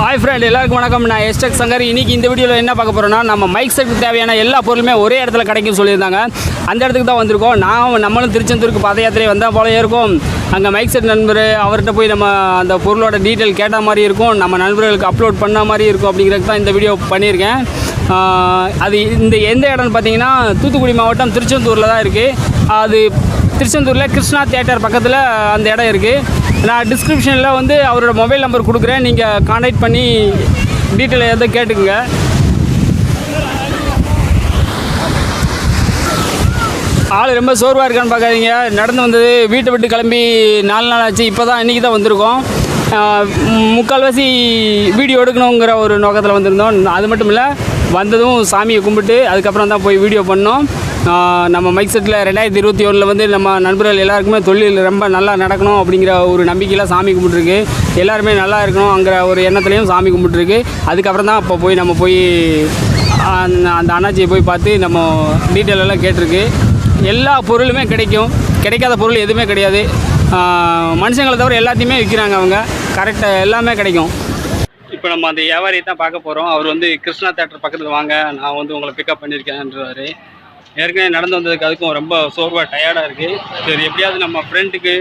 Hi friend, எல்லாருக்கும் வணக்கம். நான் எஸ்டெக் சங்கர். இன்றைக்கி இந்த வீடியோவில் என்ன பார்க்க போகிறோன்னா, நம்ம மைக் செட்டுக்கு தேவையான எல்லா பொருளுமே ஒரே இடத்துல கிடைக்கும்னு சொல்லியிருந்தாங்க. அந்த இடத்துக்கு தான் வந்திருக்கோம். நம்மளும் திருச்செந்தூருக்கு பாத யாத்திரை வந்தால் போலவே இருக்கும். அங்கே மைக் செட் நண்பர் அவர்கிட்ட போய் நம்ம அந்த பொருளோட டீட்டெயில் கேட்ட மாதிரி இருக்கும், நம்ம நண்பர்களுக்கு அப்லோட் பண்ண மாதிரி இருக்கும். அப்படிங்கிறது தான் இந்த வீடியோ பண்ணியிருக்கேன். அது எந்த இடம்னு பார்த்தீங்கன்னா, தூத்துக்குடி மாவட்டம் திருச்செந்தூரில் தான் இருக்குது. அது திருச்செந்தூரில் கிருஷ்ணா தியேட்டர் பக்கத்தில் அந்த இடம் இருக்குது. நான் டிஸ்கிரிப்ஷனில் வந்து அவரோட மொபைல் நம்பர் கொடுக்குறேன். நீங்கள் கான்டாக்ட் பண்ணி டீட்டெயில் எதாவது கேட்டுக்குங்க. ஆள் ரொம்ப சோர்வாக இருக்கான்னு பார்க்காதீங்க. நடந்து வந்தது வீட்டை விட்டு கிளம்பி 4 நாள் ஆச்சு. இப்போ தான் இன்றைக்கி தான் வந்திருக்கோம். முக்கால்வாசி வீடியோ எடுக்கணுங்கிற ஒரு நோக்கத்தில் வந்திருந்தோம். அது மட்டும் இல்லை, வந்ததும் சாமியை கும்பிட்டு அதுக்கப்புறம் தான் போய் வீடியோ பண்ணோம். நம்ம மைக் செட்டில் 2021 வந்து நம்ம நண்பர்கள் எல்லாருக்குமே தொழில் ரொம்ப நல்லா நடக்கணும் அப்படிங்கிற ஒரு நம்பிக்கையில் சாமி கும்பிட்டுருக்கு. எல்லாருமே நல்லா இருக்கணுங்கிற ஒரு எண்ணத்துலேயும் சாமி கும்பிட்டுருக்கு. அதுக்கப்புறம் தான் இப்போ போய் நம்ம போய் அந்த அண்ணாச்சியை போய் பார்த்து நம்ம டீட்டெயில் எல்லாம் கேட்டிருக்கு. எல்லா பொருளுமே கிடைக்கும். கிடைக்காத பொருள் எதுவுமே கிடையாது. மனுஷங்களை தவிர எல்லாத்தையுமே விற்கிறாங்க அவங்க. கரெக்டாக எல்லாமே கிடைக்கும். இப்போ நம்ம அந்த வியாபாரியை தான் பார்க்க போகிறோம். அவர் வந்து கிருஷ்ணா தியேட்டர் பக்கத்தில் வாங்க, நான் வந்து உங்களை பிக்கப் பண்ணியிருக்கேன்றாரு. ஏற்கனவே நடந்து வந்ததுக்கு அதுக்கும் ரொம்ப சோர்வாக டயர்டாக இருக்குது. சரி, எப்படியாவது நம்ம ஃப்ரெண்டுக்கு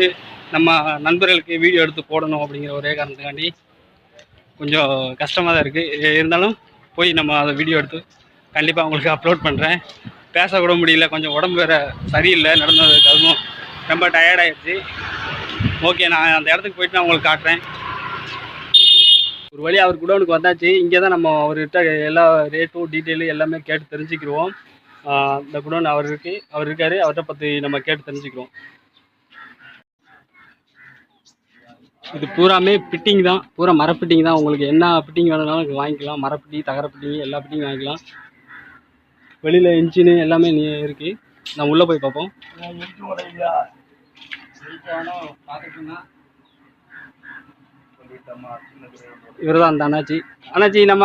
நம்ம நண்பர்களுக்கு வீடியோ எடுத்து போடணும் அப்படிங்கிற ஒரே காரணத்துக்காண்டி கொஞ்சம் கஷ்டமாக தான் இருக்குது. இருந்தாலும் போய் நம்ம அதை வீடியோ எடுத்து கண்டிப்பாக உங்களுக்கு அப்லோட் பண்ணுறேன். பேசக்கூட முடியல, கொஞ்சம் உடம்பு வேறு சரியில்லை. நடந்து வந்ததுக்கு அதுவும் ரொம்ப டயர்டாகிடுச்சு. ஓகே, நான் அந்த இடத்துக்கு போயிட்டு நான் உங்களுக்கு காட்டுறேன். ஒரு வழி அவர் குடோனுக்கு வந்தாச்சு. இங்கே தான் நம்ம அவர்கிட்ட எல்லா ரேட்டும் டீட்டெயிலும் எல்லாமே கேட்டு தெரிஞ்சுக்கிடுவோம். இந்த குடோன் அவர் இருக்கார். அவர்கிட்ட பற்றி நம்ம கேட்டு தெரிஞ்சுக்கிறோம். இது பூராமே ஃபிட்டிங் தான், பூரா மரப்பிட்டிங் தான். உங்களுக்கு என்ன ஃபிட்டிங் வேணும்னாலும் வாங்கிக்கலாம். மரப்பிட்டி, தகரப்பிட்டிங், எல்லா ஃபிட்டிங் வாங்கிக்கலாம். வெளியில் இன்ஜினு எல்லாமே இருக்குது. நம்ம உள்ளே போய் பார்ப்போம். இவர் தான் அந்த அண்ணாச்சி. அண்ணாச்சி, நம்ம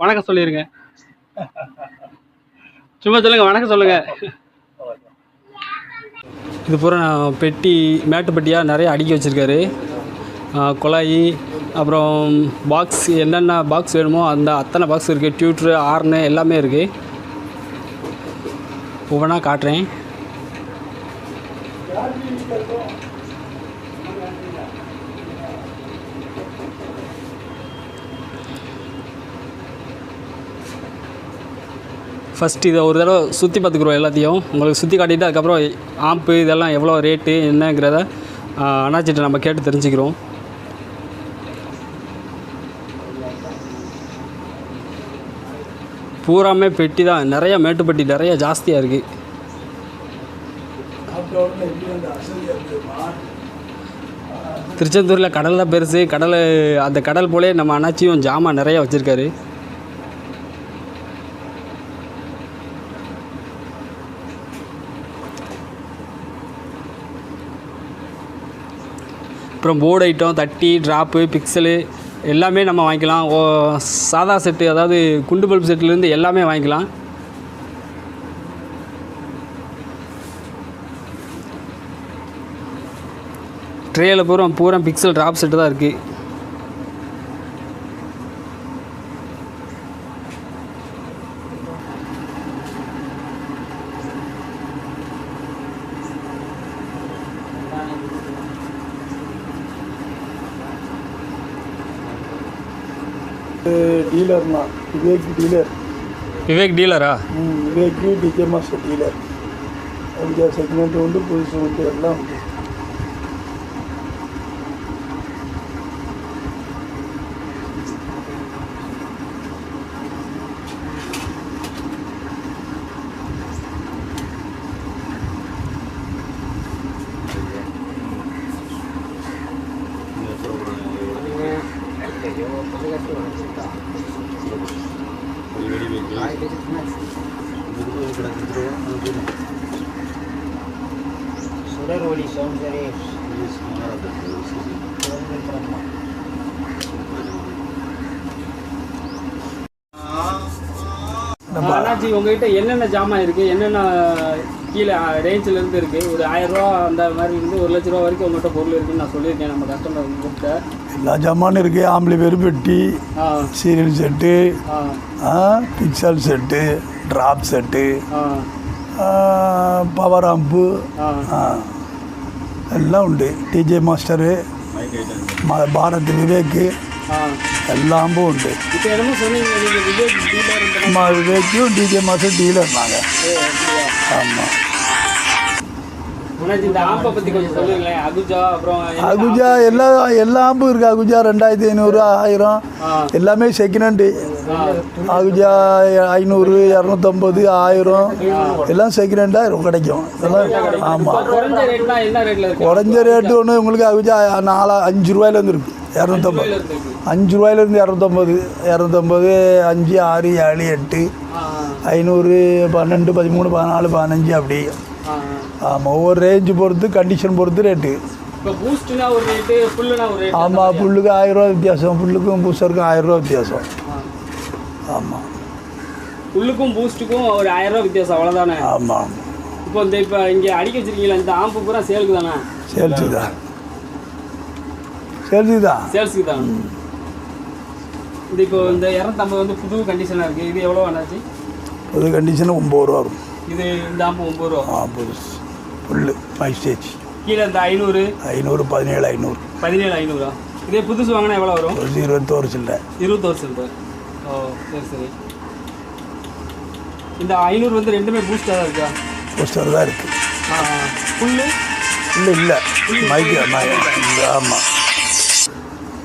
வணக்கம் சொல்லிடுங்க. சும்மா சொல்லுங்கள், வணக்கம் சொல்லுங்கள். இது பூரா பெட்டி, மேட்டு பெட்டியாக நிறைய அடுக்கி வச்சுருக்காரு. குழாய், அப்புறம் பாக்ஸ், என்னென்ன பாக்ஸ் வேணுமோ அந்த அத்தனை பாக்ஸ் இருக்குது. டியூட்ரு, ஆர்னு எல்லாமே இருக்குது. ஒவ்வொன்றா காட்டுறேன். ஃபஸ்ட்டு இதை ஒரு தடவை சுற்றி பார்த்துக்குறோம். எல்லாத்தையும் உங்களுக்கு சுற்றி காட்டிட்டு அதுக்கப்புறம் ஆம்பு இதெல்லாம் எவ்வளோ ரேட்டு என்னங்கிறத அண்ணாச்சிட்ட நம்ம கேட்டு தெரிஞ்சுக்கிறோம். பூராமே பெட்டி தான். நிறையா மேட்டுப்பட்டி நிறையா ஜாஸ்தியாக இருக்குது. திருச்செந்தூரில் கடல் தான் பெருசு. அந்த கடல் போலே நம்ம அண்ணாச்சியும் ஜாமான் நிறையா வச்சுருக்காரு. அப்புறம் போர்டு ஐட்டம், தட்டி, ட்ராப்பு, பிக்சலு எல்லாமே நம்ம வாங்கிக்கலாம். சாதா செட்டு, அதாவது குண்டு பல்ப் செட்டுலேருந்து எல்லாமே வாங்கிக்கலாம். ட்ரேயில் பூரா பிக்சல் ட்ராப் செட்டு தான் இருக்குது. डीलरना विवेक डीलर. विवेक डीलरा? विवेक डीके मास्टर डीलर. उनके सेगमेंट उंटू पोजिशन उंटू एल्ला उंटू. சுடரொளி சௌந்தரேஷ் அண்ணாச்சி, உங்ககிட்ட என்னென்ன ஜாமான் இருக்குது, என்னென்ன கீழே ரேஞ்சிலேருந்து இருக்குது? ஒரு 1000 ரூபா அந்த மாதிரி இருந்து 1 லட்ச ரூபா வரைக்கும் உங்கள்கிட்ட பொருள் இருக்குதுன்னு நான் சொல்லியிருக்கேன் நம்ம கஸ்டமர் கிட்ட. எல்லா ஜாமானும் இருக்குது. ஆம்பளை பேர் பெட்டி, serial set, pixel set, drop set, power amp எல்லாம் உண்டு. டிஜே மாஸ்டரு, பாரத் விவேக்கு எல்லா ஆம்பும் உண்டு. விவேக்கும் டிஜே மாஸ்டர் டீலர் நாங்கள். ஆமாம். அகுஜா எல்லா ஆம்பும் இருக்குது. அகுஜா 2500, 1000 எல்லாமே செகண்ட் ஹேண்டு. அகுஜா 500, 250, 1000 எல்லாம் செகண்ட் ஹேண்டாக கிடைக்கும் இதெல்லாம். ஆமாம். குறைஞ்ச ரேட்டு ஒன்று உங்களுக்கு அகுஜா 5 ரூபாயிலேருந்து இருக்குது. 250, 5 ரூபாயிலேருந்து 250, 250, 5, 6, 7, 8, 500, 12, 13, 14, 15 அப்படி. ஆமாம். ஒவ்வொரு ரேஞ்சு பொறுத்து, கண்டிஷன் பொறுத்து ரேட்டு. ஆமாம். புல்லுக்கு 1000 ரூபா வித்தியாசம். புல்லுக்கும் பூஸ்டருக்கும் 1000 ரூபா வித்தியாசம். ஆமாம். புல்லுக்கும் பூஸ்ட்டுக்கும் ஒரு 1000 ரூபா வித்தியாசம், அவ்வளோதானே? ஆமாம். இப்போ இங்கே அடிக்க வச்சிருக்கீங்களா, இந்த ஆம்பு பூரா சேலுக்கு தானே? சேல்ஸுக்கு தான். இது இப்போ இந்த 250 வந்து புது கண்டிஷனாக இருக்குது. இது எவ்வளோ ஆனாச்சு? புது கண்டிஷன் 9 ரூபா வரும். இது இந்த ஆம்பு 9 ரூபா. புதுசு ஃபுல்லு 5 ஸ்டேஜ். கீழே இந்த 500, 17,500. 17,500. இதே புதுசு வாங்கினா எவ்வளோ வரும்? 21 சில்லறை. 21 சில்லறை. ஓ, சரி. இந்த 500 வந்து ரெண்டுமே பூஸ்டாக தான் இருக்கா? பூஸ்டர் தான் இருக்குது. புல்லு இல்லை மைக்கு. ஆமாம்.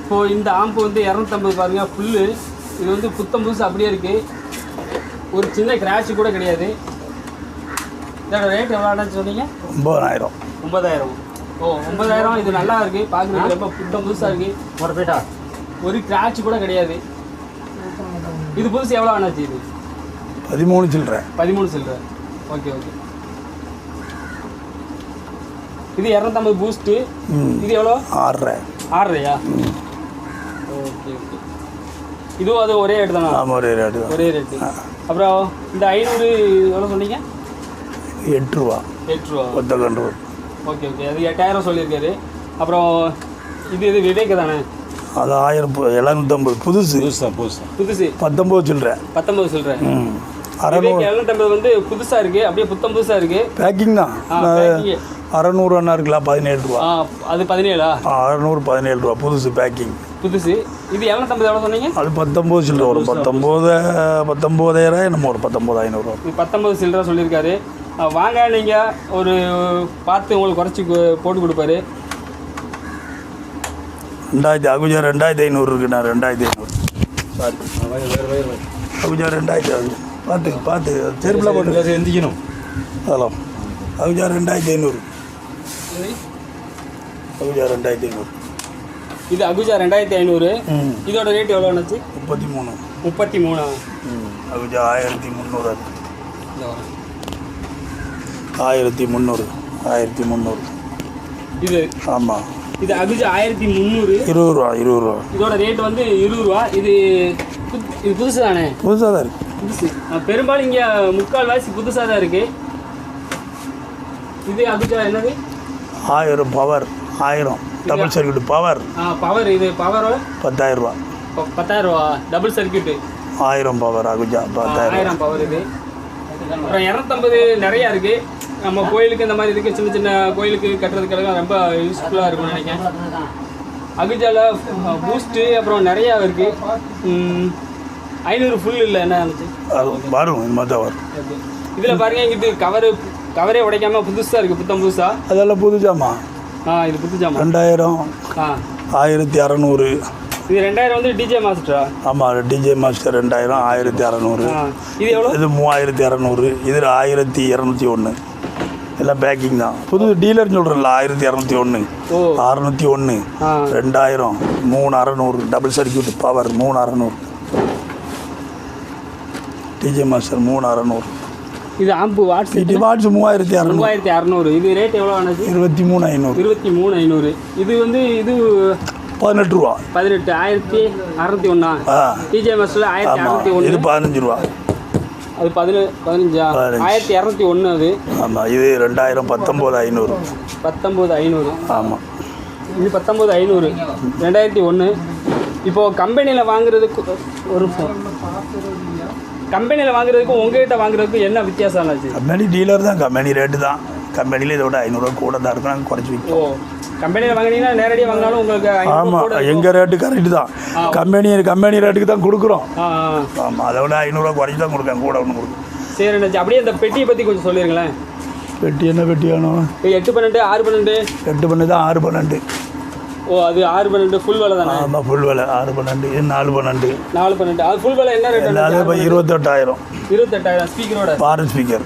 இப்போது இந்த ஆம்பு வந்து 250 பாருங்கள் ஃபுல்லு. இது வந்து புத்தம் புதுசு அப்படியே இருக்குது. ஒரு சின்ன கிராஷ் கூட கிடையாது. இதோட ரேட் எவ்வளோ ஆனாச்சு சொன்னீங்க? 9,000. 9,000. ஓ, 9,000. இது நல்லா இருக்குது, பார்க்குறதுக்கு ரொம்ப புத்தம் புதுசாக இருக்குது. ஒரு கிராச் கூட கிடையாது. இது புதுசு எவ்வளோ ஆனாச்சு? இது 13 சில்லறை. 13 சில்லறை. ஓகே. இது 250 பூஸ்ட்டு. இது எவ்வளோ? 6,500. ஓகே. இதுவும் அது ஒரே ரேட்டு தானே? ஆமாம், ஒரே ரேட்டு. அப்புறம் இந்த 500 எவ்வளோ சொன்னீங்க? 8 ரூபா. ஒத்த கண்டு. ஓகே. அது 8000 சொல்லியிருக்காரு. அப்புறம் இது விவேக்கு தானே? அது 750 புதுசு. 19 சில்லறை. 19 சில்லறை. 750 வந்து புதுசாக இருக்குது, அப்படியே புத்தம் புதுசாக இருக்குது. பேக்கிங் தான். 600 அண்ணா இருக்கலாம். 17 ரூபா. அது 17. 600, 17 ரூபா புதுசு பேக்கிங். புதுசு. இது 750 எவ்வளோ சொன்னீங்க? அது 19 சில்லறை வரும். 19,000 என்னமோ ஒரு 19,500 வரும். 19 சில்லறை சொல்லியிருக்காரு. வாங்க, நீங்கள் ஒரு பார்த்து உங்களுக்கு குறைச்சி போட்டு கொடுப்பாரு. 2000 அகுஜா 2500 இருக்குண்ணா. 2500. சாரி, அகுஜா 2000. பார்த்து செருப்பில் போட்டு எந்திக்கணும். அதெல்லாம் அகுஜா 2500. அகுஜா 2500. இது அகுஜா 2500. இதோட ரேட் எவ்வளோ ஆச்சு? 33. அகுஜா 1300. 1300. இது ஆமாம். இது அகுஜா 1300. 20 ரூபா. இதோட ரேட் வந்து 20 ரூபா. இது புதுசு தானே? புதுசாக தான் இருக்குது. புதுசு. பெரும்பாலும் இங்கே முக்கால்வாசி புதுசாக தான் இருக்குது. இது அகுஜா என்னது? 1000 பவர். 1000 double circuit power. இது பவர் 10,000 ரூபா. 10,000 ரூபா double circuit. 1000 power Ahuja 10,000 power. இது அப்புறம் 250 நிறையா இருக்குது. நம்ம கோயிலுக்கு இந்த மாதிரி இருக்குது, சின்ன சின்ன கோயிலுக்கு கட்டுறதுக்கெல்லாம் ரொம்ப யூஸ்ஃபுல்லாக இருக்கும்னு நினைக்கிறேன். அகுஜாவில் பூஸ்ட்டு அப்புறம் நிறையா இருக்குது. 500 ஃபுல் இல்லை, என்ன இருந்துச்சு? வரும், இந்த மாதிரி தான் வரும். இதில் பாருங்கள், இங்கிட்டு கவரே உடைக்காமல் புதுசாக இருக்குது, புத்தம் புதுசாக. அதெல்லாம் புதுசாமா? இது புதுசாமா. 2000. 1600. இது 2000 வந்து டிஜே மாஸ்டரா? ஆமாம், டிஜே மாஸ்டர் 2000. 1600. இது எவ்வளோ? இது 3200. இதில் 1201. எல்லாம் பேக்கிங் தான். புது டீலர்னு சொல்கிறேன்ல, 1201, 601, 2000, 3600 double circuit power 3600. DJ master 3600. இது ஆம்பு வாட்ஸ் 3600. இது ரேட் எவ்வளோ ஆனது? 23,500. 23,500. இது வந்து இது 18 ரூபா. 18,601. DJ master 1601. இது 15 ரூபா. அது 15. 1201 அது. ஆமாம், இது 2000. 19,500. 19,500. ஆமாம். இது 19,500 2001. இப்போது கம்பெனியில் வாங்குறதுக்கு ஒரு கம்பெனியில் வாங்குறதுக்கும் உங்ககிட்ட வாங்குறதுக்கும் என்ன வித்தியாசம் ஆச்சு? கம்பெனி டீலர் தான், கம்பெனி ரேட்டு தான். கம்பெனியில் இதோட 500 கூட தான் இருக்கும், நாங்கள் குறைச்சி விற்கும். ஓ, கம்பெனியில் வாங்கினீங்கன்னா நேரடியாக வாங்கினாலும் உங்களுக்கு ஆமாம், எங்கள் ரேட்டு கரெக்டு தான். கம்பெனி ரேட்டுக்கு தான் கொடுக்குறோம். ஆமாம், அதை விட 500 குறைச்சி தான் கொடுக்கேன், கூட ஒன்று கொடுக்கும். சரி அண்ணாச்சி, அப்படியே இந்த பெட்டியை பற்றி கொஞ்சம் சொல்லிடுங்களேன். பெட்டி என்ன பெட்டி வேணும்? 8/12 6/12 8/12 தான் 6/12. ஓ, அது 6/12 ஃபுல் விலை தானே? ஆமாம், ஃபுல் விலை 6/12. இது 4/12. 4/12 அது ஃபுல் விலை என்ன ரேட்? அது இப்போ 28,000. 28,000 ஸ்பீக்கரோட. Bharat speaker,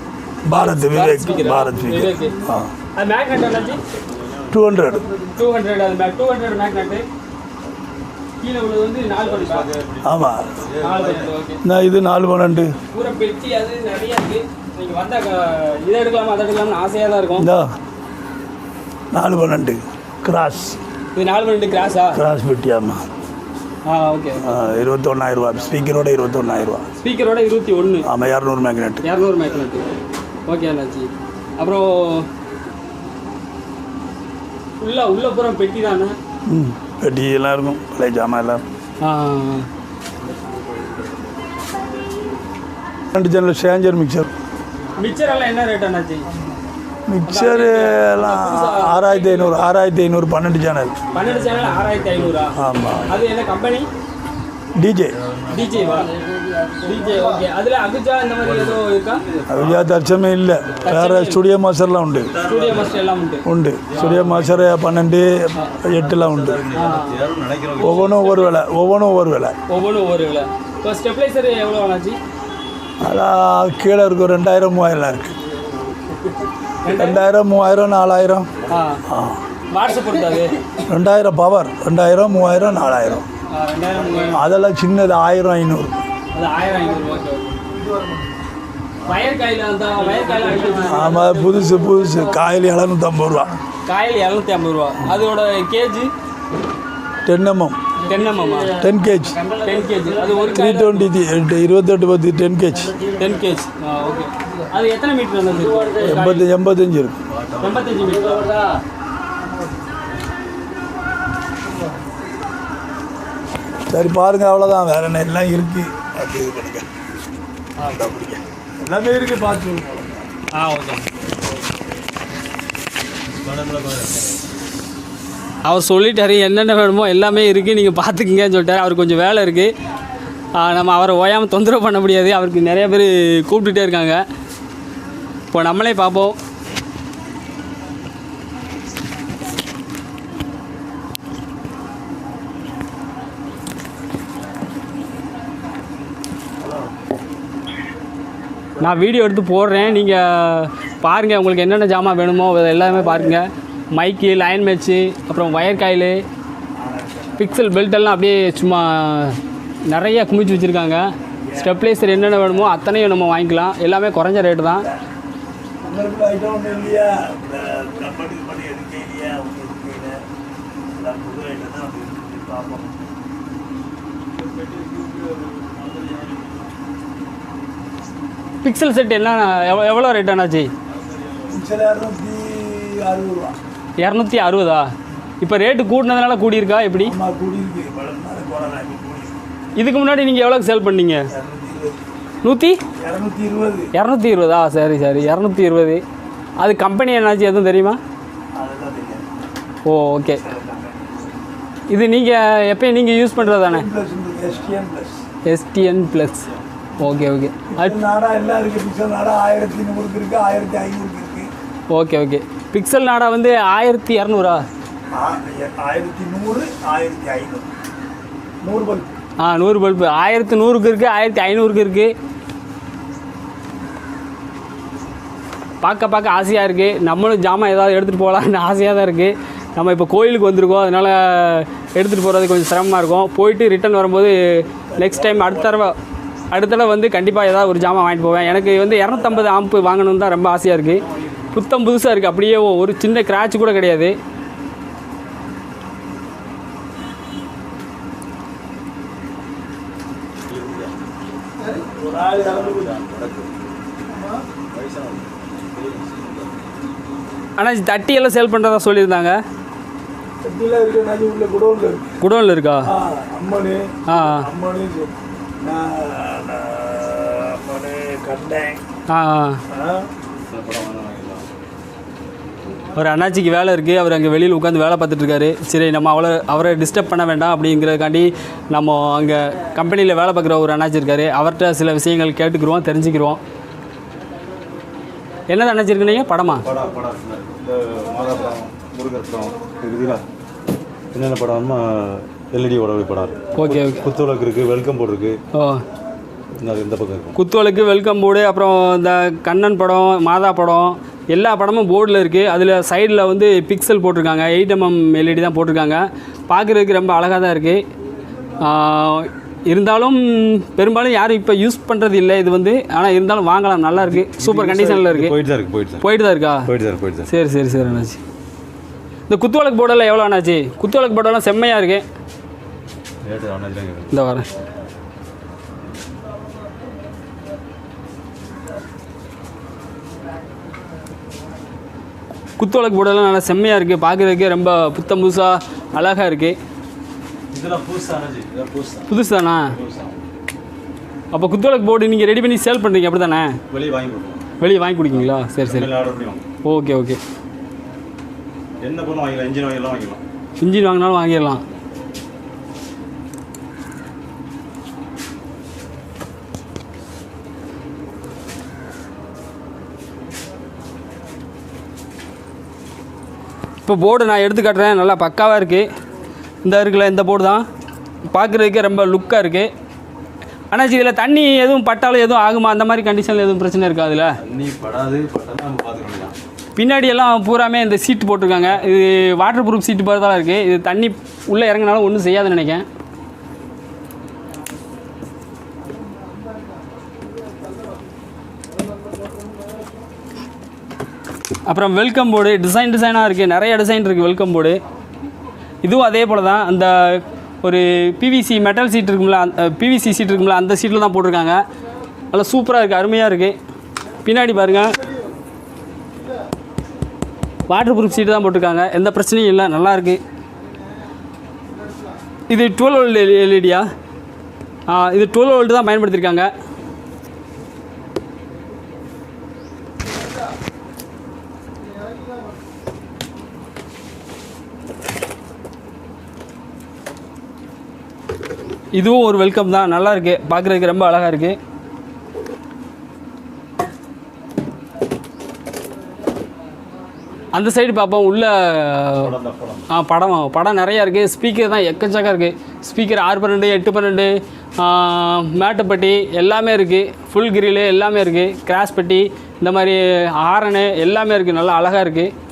Bharat Vivek, Bharat speaker. அது மேக்னெட் அண்ணாச்சி 200. அது 200 மேக்னெட்டு. கீழே உள்ளது வந்து 4/12. ஆமாம், 4/12. ஓகே, நான் இது 4/12. பூரா பெட்டி அது நிறையா இருக்குது. நீங்கள் வந்தால் இதை எடுக்கலாமா அதை எடுக்கலாம்னு ஆசையாக தான் இருக்கும். இந்த 4/12 கிராஸ். இது 4/12 கிராஸா? கிராஸ் பெட்டி. ஆமாம். ஓகே. 21,000. ஸ்பீக்கரோட 21,000. ஸ்பீக்கரோட 21. ஆமாம், 200 மேக்னெட். 200 மேக்னெட்டு. ஓகே அண்ணாச்சி. அப்புறம் உள்ள பூரா பெட்டி தானே? பெட்டி எல்லாம் இருக்கும், பழைய ஜாமான் எல்லாம். 2 சேனல் சேஞ்சர் மிக்சர். மிக்சர் எல்லாம் என்ன ரேட் அண்ணாச்சி? மிக்சர் எல்லாம் 6,500. 6,500 12 சேனல். 12 சேனல் 6,500. ஆமாம். அது என்ன கம்பெனி? டிஜேவா? டிஜே. ஓகே. அதில் அகுஜா இந்த மாதிரி ஏதோ இருக்கா? அகுஜா தற்சமே இல்லை, வேறு ஸ்டுடியோ மாஸ்டர்லாம் உண்டு. ஸ்டுடியோ மாஸ்டர் எல்லாம் உண்டு. ஸ்டுடியோ மாஸ்டர் 12, 8 உண்டு. ஒவ்வொன்றும் ஒவ்வொரு விலை. ஒவ்வொன்றும் ஒவ்வொரு விலை. இப்போ ஸ்டெப்லைசர் எவ்வளோ ஆனாச்சு? அதான் கீழே இருக்கும் 2,000 3,000 இருக்குது. 2,000 3,000 4,000. வாட்ஸ்அப் பொறுத்தாது. 2,000 பவர். 2,000 3,000 4,000. அதெல்லாம் சின்னது 1,000 500. அது 1,000 500. ஓகே. வயர் காயில் ஆமாம், புதுசு காயில் 750 ரூபா. காயில் 750 ரூபா. அதோட கேஜி 10 mm. 10 kg. அது ஒரு 320 28 10 kg. 10 kg. ஓகே. அது எத்தனை மீட்டர் வந்தது? 85 இருக்கு. 85 மீட்டர். சரி பாருங்க, அவ்வளோதான். வேற என்ன எல்லாம் இருக்கு, அது இது பண்ணுங்க. எல்லாமே இருக்கு, பார்த்து. ஓகே. அவர் சொல்லிட்டாரு என்னென்ன வேணுமோ எல்லாமே இருக்குது, நீங்கள் பார்த்துக்குங்கன்னு சொல்லிட்டாரு. அவருக்கு கொஞ்சம் வேலை இருக்குது, நம்ம அவரை ஓயாமல் தொந்தரவு பண்ண முடியாது. அவருக்கு நிறைய பேர் கூப்பிட்டுட்டே இருக்காங்க. இப்போ நம்மளே பார்ப்போம். நான் வீடியோ எடுத்து போடுறேன், நீங்கள் பாருங்கள். உங்களுக்கு என்னென்ன ஜாமான் வேணுமோ அது எல்லாமே பாருங்கள். மைக்கு, லைன் மேட்ச்சு, அப்புறம் ஒயர் காயிலு, பிக்சல் பெல்ட்டெல்லாம் அப்படியே சும்மா நிறையா குமிச்சு வச்சுருக்காங்க. ஸ்டெப்லைசர் என்னென்ன வேணுமோ அத்தனையும் நம்ம வாங்கிக்கலாம். எல்லாமே குறைஞ்ச ரேட்டு தான். பிக்சல் செட் என்ன எவ்வளோ ரேட் ஆனாச்சு? 260. இப்போ ரேட்டு கூட்டினதுனால கூடியிருக்கா எப்படி? இதுக்கு முன்னாடி நீங்கள் எவ்வளோக்கு சேல் பண்ணீங்க? 220. சரி 220. அது கம்பெனி என்னாச்சு எதுவும் தெரியுமா? ஓகே. இது நீங்கள் எப்போயும் நீங்கள் யூஸ் பண்ணுறது தானே? STN plus. Okay. Okay. Pixel நாடா வந்து 1200. 100 பல்பு 1100க்கு இருக்குது, 1500க்கு இருக்குது. பார்க்க ஆசையாக இருக்குது. நம்மளும் ஜாமான் ஏதாவது எடுத்துகிட்டு போகலான்னு ஆசையாக தான் இருக்குது. நம்ம இப்போ கோயிலுக்கு வந்திருக்கோம், அதனால் எடுத்துகிட்டு போகிறது கொஞ்சம் சிரமமாக இருக்கும். போயிட்டு ரிட்டன் வரும்போது நெக்ஸ்ட் டைம் அடுத்த தடவை வந்து கண்டிப்பாக ஏதாவது ஒரு ஜாமான் வாங்கிட்டு போவேன். எனக்கு வந்து 250 ஆம்பு வாங்கணுன்னு தான் ரொம்ப ஆசையாக இருக்குது. புத்தம் புதுசாக இருக்குது, அப்படியே ஒரு சின்ன கிராட்ச் கூட கிடையாது. ஆனால் தட்டியெல்லாம் சேல் பண்ணுறதா சொல்லியிருந்தாங்க. செட்டிலாம் இருக்கு அண்ணாச்சி உள்ள குடோனில் இருக்கு. குடோனில் இருக்கா? அம்மனு ஆ அம்மனு அம்மனு கண்டேன். ஒரு அண்ணாச்சிக்கு வேலை இருக்குது, அவர் அங்கே வெளியில் உட்காந்து வேலை பார்த்துட்ருக்காரு. சரி நம்ம அவரை டிஸ்டர்ப் பண்ண வேண்டாம் அப்படிங்கிறதுக்காண்டி நம்ம அங்கே கம்பெனியில் வேலை பார்க்குற ஒரு அண்ணாச்சி இருக்கார், அவர்கிட்ட சில விஷயங்கள் கேட்டுக்கிறோம், தெரிஞ்சுக்கிறோம். என்னது அண்ணாச்சி இருக்குன்னீங்க? படமா? படம் இந்த மாதா படம், முருகர் படம் இருக்குதுங்களா? என்னென்ன படம்னா எல்இடி உடம்பு படம். Okay okay. குத்துவிளக்கு இருக்குது, வெல்கம் போர்டு இருக்குது. ஓ இந்த பக்கம் இருக்கும். குத்துவிளக்கு, வெல்கம் போர்டு, அப்புறம் இந்த கண்ணன் படம், மாதா படம், எல்லா படமும் போர்டில் இருக்குது. அதில் சைடில் வந்து பிக்சல் போட்டிருக்காங்க, 8mm எல்இடி தான் போட்டிருக்காங்க. பார்க்குறதுக்கு ரொம்ப அழகாக தான் இருக்குது. இருந்தாலும் பெரும்பாலும் யாரும் இப்போ யூஸ் பண்ணுறது இல்லை இது வந்து. ஆனால் இருந்தாலும் வாங்கலாம், நல்லா இருக்குது, சூப்பர் கண்டிஷனில் இருக்குது. போயிட்டு தான் இருக்கா? சரி சரி சரி அண்ணாச்சி. இந்த குத்துவிளக்கு போர்டெல்லாம் எவ்வளோ அண்ணாச்சி? குத்துவிளக்கு போர்டெல்லாம் செம்மையாக இருக்குது. இந்த வரேன். குத்துவிளக்கு போர்டெல்லாம் நல்லா செம்மையாக இருக்குது, பார்க்குறதுக்கு ரொம்ப புத்தம் புதுசாக அழகாக இருக்குது. புதுசு தானா? அப்போ குத்துவிளக்கு போர்டு நீங்கள் ரெடி பண்ணி சேல் பண்ணுறீங்க அப்படி தானே? வெளியே வாங்கி கொடுக்கீங்களா? சரி சரி. Okay okay. என்ன பொருள் வாங்கிக்கலாம், இன்ஜின் வாங்கிக்கலாம். இன்ஜின் வாங்கினாலும் வாங்கிடலாம். இப்போ போர்டு நான் எடுத்து காட்டுறேன், நல்லா பக்காவாக இருக்குது. இந்த இருக்குல்ல, இந்த போர்டு தான் பார்க்குறதுக்கே ரொம்ப லுக்காக இருக்குது. அண்ணாச்சி இதில் தண்ணி எதுவும் பட்டாலும் எதுவும் ஆகுமா? அந்த மாதிரி கண்டிஷனில் எதுவும் பிரச்சனை இருக்கா? அதில் தண்ணி படாது, நம்ம பார்த்துக்கலாம். பின்னாடி எல்லாம் பூராமே இந்த சீட்டு போட்டிருக்காங்க. இது வாட்டர் ப்ரூஃப் சீட்டு போல தான் இருக்குது. இது தண்ணி உள்ளே இறங்கினாலும் ஒன்றும் செய்யாதுன்னு நினைக்கிறேன். அப்புறம் வெல்கம் போர்டு டிசைனாக இருக்குது, நிறைய டிசைன் இருக்குது வெல்கம் போர்டு. இதுவும் அதே போல் தான். அந்த ஒரு பிவிசி மெட்டல் சீட் இருக்கும்ல, பிவிசி சீட் இருக்கும்ல, அந்த சீட்டில் தான் போட்டிருக்காங்க. நல்லா சூப்பராக இருக்குது, அருமையாக இருக்குது. பின்னாடி பாருங்கள், வாட்டர் ப்ரூஃப் சீட்டு தான் போட்டிருக்காங்க, எந்த பிரச்சனையும் இல்லை, நல்லாயிருக்கு. இது 12 வோல்ட் எல்இடியா? இது 12 வோல்ட் தான் பயன்படுத்தியிருக்காங்க. இதுவும் ஒரு வெல்கம் தான், நல்லா இருக்கு, பார்க்குறதுக்கு ரொம்ப அழகாக இருக்குது. அந்த சைடு பார்ப்போம். உள்ள படம் நிறையா இருக்குது. ஸ்பீக்கர் தான் எக்கச்சக்கம் இருக்குது. ஸ்பீக்கர் 6/12, 8/12, மேட்டுப்பட்டி எல்லாமே இருக்குது. ஃபுல் கிரில்லு எல்லாமே இருக்குது. கிராஸ் பெட்டி, இந்த மாதிரி ஹாரனு எல்லாமே இருக்குது. நல்லா அழகாக இருக்குது.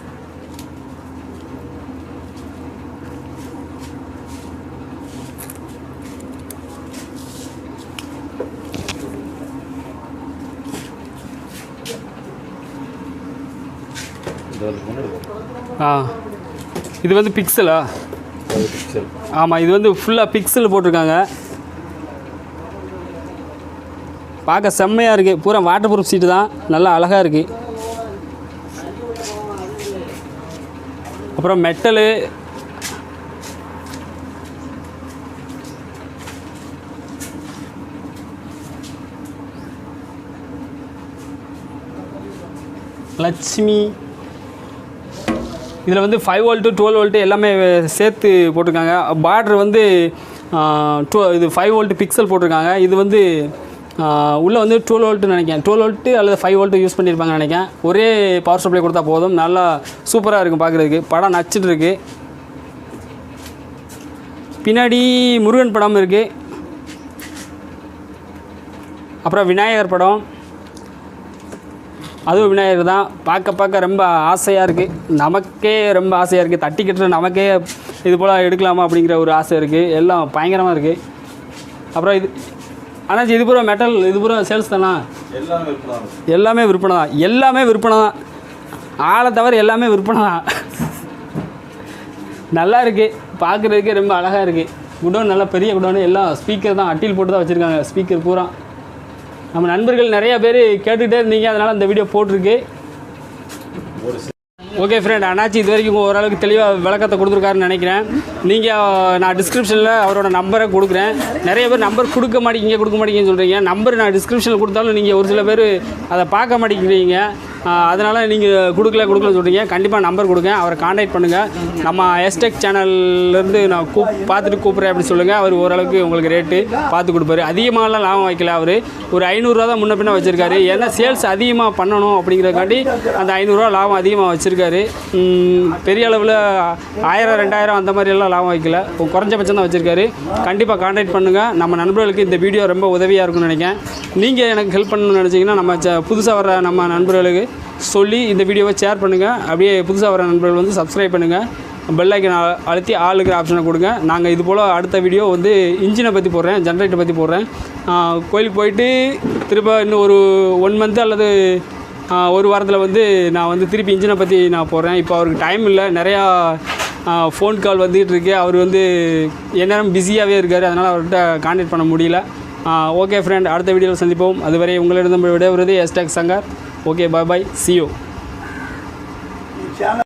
இது வந்து பிக்சலா? ஆமாம், இது வந்து ஃபுல்லாக பிக்சல் போட்டிருக்காங்க. பார்க்க செம்மையாக இருக்குது. பூரா வாட்டர் ப்ரூஃப் சீட்டு தான், நல்லா அழகாக இருக்குது. அப்புறம் மெட்டலு, லட்சுமி. இதில் வந்து 5 வோல்ட்டு 12 வோல்ட்டு எல்லாமே சேர்த்து போட்டிருக்காங்க. பார்டர் வந்து இது 5 வோல்ட்டு பிக்சல் போட்டிருக்காங்க. இது வந்து உள்ளே வந்து 12 வோல்ட்டுன்னு நினைக்கிறேன். 12 வோல்ட்டு அல்லது 5 வோல்ட்டு யூஸ் பண்ணியிருப்பாங்கன்னு நினைக்கிறேன். ஒரே பவர் சப்ளை கொடுத்தா போதும். நல்லா சூப்பராக இருக்கும் பார்க்குறதுக்கு. படம் நச்சுட்டு இருக்குது. பின்னாடி முருகன் படம் இருக்குது. அப்புறம் விநாயகர் படம், அதுவும் விநாயகர் தான். பார்க்க ரொம்ப ஆசையாக இருக்குது. நமக்கே ரொம்ப ஆசையாக இருக்குது. தட்டிக்கிட்டு நமக்கே இது போல் எடுக்கலாமா அப்படிங்கிற ஒரு ஆசை இருக்குது. எல்லாம் பயங்கரமாக இருக்குது. அப்புறம் இது அண்ணாச்சி, இது பூரா மெட்டல், இது பூரா சேல்ஸ் தானா? எல்லாமே விற்பனை தான். எல்லாமே விற்பனை தான். ஆளை தவிர எல்லாமே விற்பனை தான். நல்லா இருக்குது, பார்க்குறதுக்கே ரொம்ப அழகாக இருக்குது. குடோன் நல்லா பெரிய குடோனு. எல்லாம் ஸ்பீக்கர் தான், அட்டில் போட்டு தான் வச்சுருக்காங்க. ஸ்பீக்கர் பூரா நம்ம நண்பர்கள் நிறையா பேர் கேட்டுக்கிட்டே இருந்தீங்க, அதனால் அந்த வீடியோ போட்டிருக்கு. ஓகே ஃப்ரெண்ட், அண்ணாச்சி இது வரைக்கும் ஓரளவுக்கு தெளிவாக விளக்கத்தை கொடுத்துருக்காருன்னு நினைக்கிறேன். நீங்கள் நான் டிஸ்கிரிப்ஷனில் அவரோட நம்பரை கொடுக்குறேன். நிறைய பேர் நம்பர் கொடுக்க மாட்டேங்கன்னு சொல்கிறீங்க. நம்பர் நான் டிஸ்கிரிப்ஷனில் கொடுத்தாலும் நீங்கள் ஒரு சில பேர் அதை பார்க்க மாட்டேங்கிறீங்க. அதனால் நீங்கள் கொடுக்கலன்னு சொல்கிறீங்க. கண்டிப்பாக நம்பர் கொடுங்க, அவரை காண்டாக்ட் பண்ணுங்கள். நம்ம எஸ்டெக் சேனல்லேருந்து நான் பார்த்துட்டு கூப்பிட்றேன் அப்படின்னு சொல்லுங்கள். அவர் ஓரளவுக்கு உங்களுக்கு ரேட்டு பார்த்து கொடுப்பாரு. அதிகமாகலாம் லாபம் வைக்கல, அவர் ஒரு 500 ரூபா தான் முன்ன பின்ன வச்சுருக்காரு. ஏன்னா சேல்ஸ் அதிகமாக பண்ணணும் அப்படிங்கிறக்காண்டி அந்த 500 ரூபா லாபம் அதிகமாக வச்சுருக்காரு. பெரிய அளவில் 1000 2000 அந்த மாதிரியெல்லாம் லாபம் வைக்கல, குறைஞ்சபட்சம் தான் வச்சுருக்காரு. கண்டிப்பாக காண்டாக்ட் பண்ணுங்கள். நம்ம நண்பர்களுக்கு இந்த வீடியோ ரொம்ப உதவியாக இருக்கும்னு நினைக்கிறேன். நீங்கள் எனக்கு ஹெல்ப் பண்ணணும்னு நினச்சிங்கன்னா நம்ம புதுசாக வர நம்ம நண்பர்களுக்கு சொல்லி இந்த வீடியோவை ஷேர் பண்ணுங்கள். அப்படியே புதுசாக வர நண்பர்கள் வந்து சப்ஸ்கிரைப் பண்ணுங்கள். பெல் ஐக்கன் அழுத்தி ஆளுங்கிற ஆப்ஷனை கொடுங்க. நாங்கள் இது போல் அடுத்த வீடியோ வந்து இன்ஜினை பற்றி போடுறேன், ஜென்ரேட்டர் பற்றி போடுறேன். கோயிலுக்கு போயிட்டு திரும்ப இன்னும் ஒரு 1 மந்த் அல்லது ஒரு வாரத்தில் வந்து நான் வந்து திருப்பி இன்ஜினை பற்றி நான் போடுறேன். இப்போ அவருக்கு டைம் இல்லை, நிறையா ஃபோன் கால் வந்துகிட்டு இருக்கு. அவர் வந்து எந்நேரம் பிஸியாகவே இருக்கார், அதனால் அவர்கிட்ட கான்டாக்ட் பண்ண முடியல. ஓகே ஃப்ரெண்ட், அடுத்த வீடியோவில் சந்திப்போம். அதுவரை உங்களிடம் விடைபெறுவது எஸ்டெக் Shankar. Okay, bye, see you.